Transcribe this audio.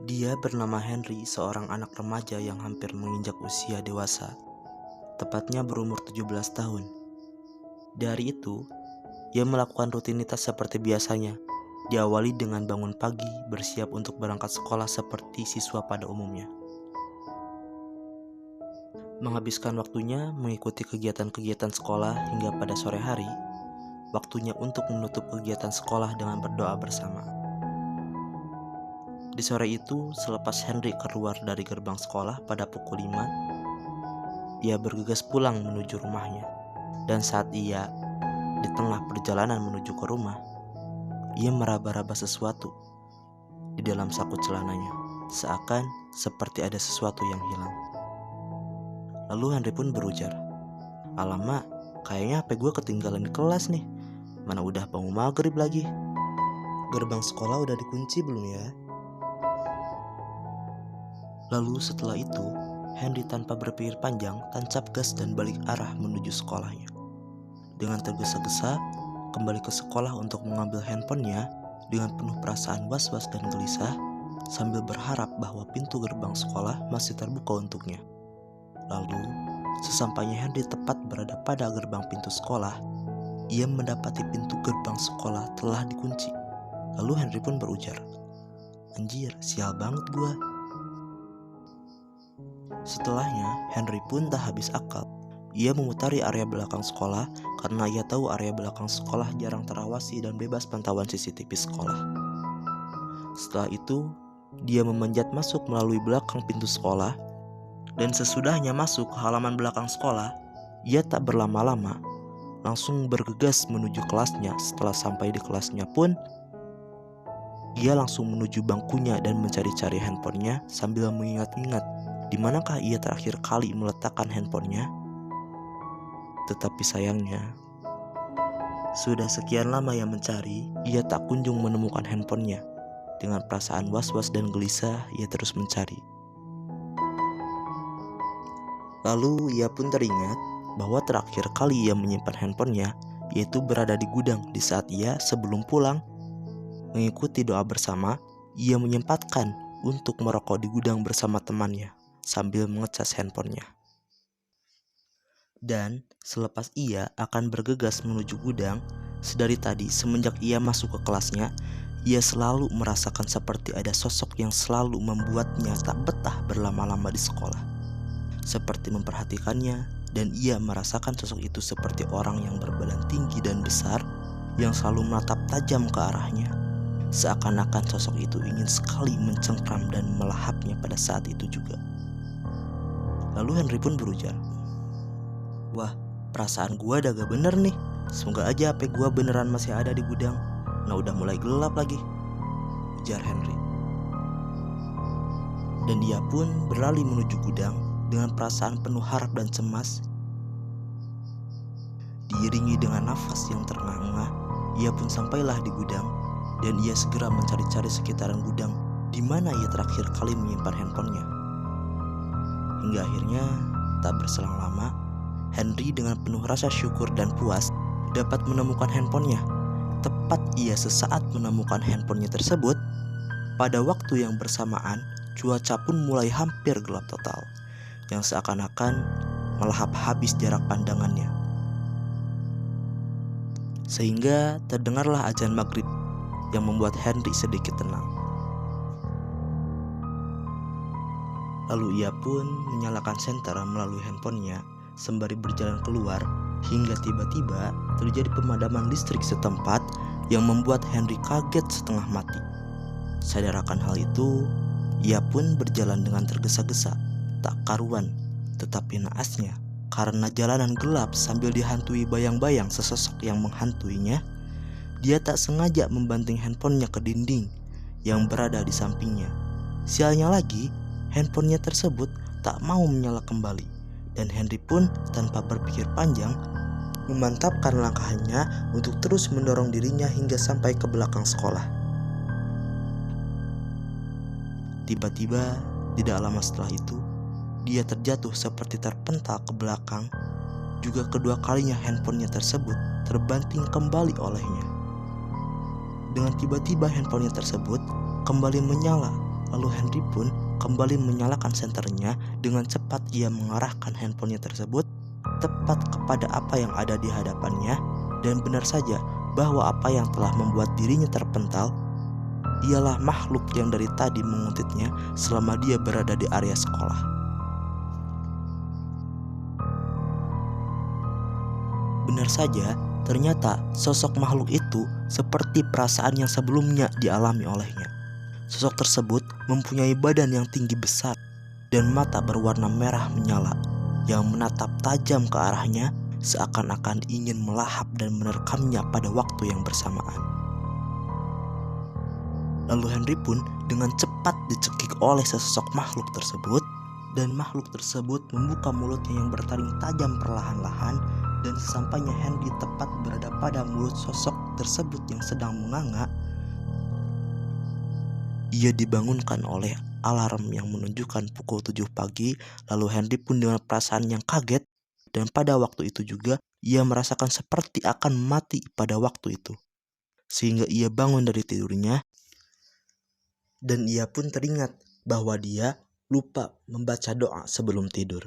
Dia bernama Henry, seorang anak remaja yang hampir menginjak usia dewasa, tepatnya berumur 17 tahun. Dari itu, ia melakukan rutinitas seperti biasanya, diawali dengan bangun pagi, bersiap untuk berangkat sekolah seperti siswa pada umumnya. Menghabiskan waktunya mengikuti kegiatan-kegiatan sekolah hingga pada sore hari, waktunya untuk menutup kegiatan sekolah dengan berdoa bersama. Di sore itu, selepas Henry keluar dari gerbang sekolah pada pukul 5, ia bergegas pulang menuju rumahnya. Dan saat ia di tengah perjalanan menuju ke rumah, ia meraba-raba sesuatu di dalam saku celananya, seakan seperti ada sesuatu yang hilang. Lalu Henry pun berujar, "Alamak, kayaknya HP gue ketinggalan di kelas nih. Mana udah bangun maghrib lagi. Gerbang sekolah udah dikunci belum ya?" Lalu setelah itu, Henry tanpa berpikir panjang tancap gas dan balik arah menuju sekolahnya. Dengan tergesa-gesa, kembali ke sekolah untuk mengambil handphonenya dengan penuh perasaan was-was dan gelisah, sambil berharap bahwa pintu gerbang sekolah masih terbuka untuknya. Lalu, sesampainya Henry tepat berada pada gerbang pintu sekolah, ia mendapati pintu gerbang sekolah telah dikunci. Lalu Henry pun berujar, "Anjir, sial banget gua." Setelahnya, Henry pun tak habis akal. Ia memutari area belakang sekolah karena ia tahu area belakang sekolah jarang terawasi dan bebas pantauan CCTV sekolah. Setelah itu, dia memanjat masuk melalui belakang pintu sekolah, dan sesudahnya masuk ke halaman belakang sekolah, ia tak berlama-lama langsung bergegas menuju kelasnya. Setelah sampai di kelasnya pun, ia langsung menuju bangkunya dan mencari-cari handphonenya sambil mengingat-ingat di manakah ia terakhir kali meletakkan handphonenya. Tetapi sayangnya, sudah sekian lama ia mencari, ia tak kunjung menemukan handphonenya. Dengan perasaan was-was dan gelisah, ia terus mencari. Lalu ia pun teringat bahwa terakhir kali ia menyimpan handphonenya yaitu berada di gudang di saat ia sebelum pulang mengikuti doa bersama. Ia menyempatkan untuk merokok di gudang bersama temannya sambil mengecas handphonenya. Dan selepas ia akan bergegas menuju gudang, sedari tadi semenjak ia masuk ke kelasnya, ia selalu merasakan seperti ada sosok yang selalu membuatnya tak betah berlama-lama di sekolah. Seperti memperhatikannya, dan ia merasakan sosok itu seperti orang yang berbadan tinggi dan besar yang selalu menatap tajam ke arahnya. Seakan-akan sosok itu ingin sekali mencengkram dan melahapnya pada saat itu juga. Lalu Henry pun berujar, "Wah, perasaan gua udah gak bener nih. Semoga aja HP gua beneran masih ada di gudang. Nah udah mulai gelap lagi," ujar Henry. Dan dia pun berlari menuju gudang dengan perasaan penuh harap dan cemas. Diiringi dengan nafas yang terengah-engah, ia pun sampailah di gudang, dan ia segera mencari-cari sekitaran gudang di mana ia terakhir kali menyimpan handphonenya. Hingga akhirnya, tak berselang lama, Henry dengan penuh rasa syukur dan puas dapat menemukan handphonenya. Tepat ia sesaat menemukan handphonenya tersebut, pada waktu yang bersamaan, cuaca pun mulai hampir gelap total, yang seakan-akan melahap habis jarak pandangannya. Sehingga terdengarlah azan maghrib yang membuat Henry sedikit tenang. Lalu ia pun menyalakan senter melalui handphonenya sembari berjalan keluar, hingga tiba-tiba terjadi pemadaman listrik setempat yang membuat Henry kaget setengah mati. Sadar akan hal itu, ia pun berjalan dengan tergesa-gesa, tak karuan, tetapi naasnya karena jalanan gelap sambil dihantui bayang-bayang sesosok yang menghantuinya, dia tak sengaja membanting handphonenya ke dinding yang berada di sampingnya. Sialnya lagi, handphonenya tersebut tak mau menyala kembali, dan Henry pun tanpa berpikir panjang memantapkan langkahnya untuk terus mendorong dirinya hingga sampai ke belakang sekolah. Tiba-tiba, tidak lama setelah itu, dia terjatuh seperti terpental ke belakang. Juga kedua kalinya handphonenya tersebut terbanting kembali olehnya. Dengan tiba-tiba handphonenya tersebut kembali menyala Lalu Henry pun kembali menyalakan senternya. Dengan cepat ia mengarahkan handphonenya tersebut tepat kepada apa yang ada di hadapannya. Dan benar saja bahwa apa yang telah membuat dirinya terpental ialah makhluk yang dari tadi menguntitnya selama dia berada di area sekolah. Benar saja, ternyata sosok makhluk itu seperti perasaan yang sebelumnya dialami olehnya. Sosok tersebut mempunyai badan yang tinggi besar dan mata berwarna merah menyala yang menatap tajam ke arahnya seakan-akan ingin melahap dan menerkamnya pada waktu yang bersamaan. Lalu Henry pun dengan cepat dicekik oleh sesosok makhluk tersebut, dan makhluk tersebut membuka mulutnya yang bertaring tajam perlahan-lahan. Dan sesampainya Henry tepat berada pada mulut sosok tersebut yang sedang menganga, ia dibangunkan oleh alarm yang menunjukkan pukul 7 pagi. Lalu Henry pun dengan perasaan yang kaget, dan pada waktu itu juga ia merasakan seperti akan mati pada waktu itu. Sehingga ia bangun dari tidurnya, dan ia pun teringat bahwa dia lupa membaca doa sebelum tidur.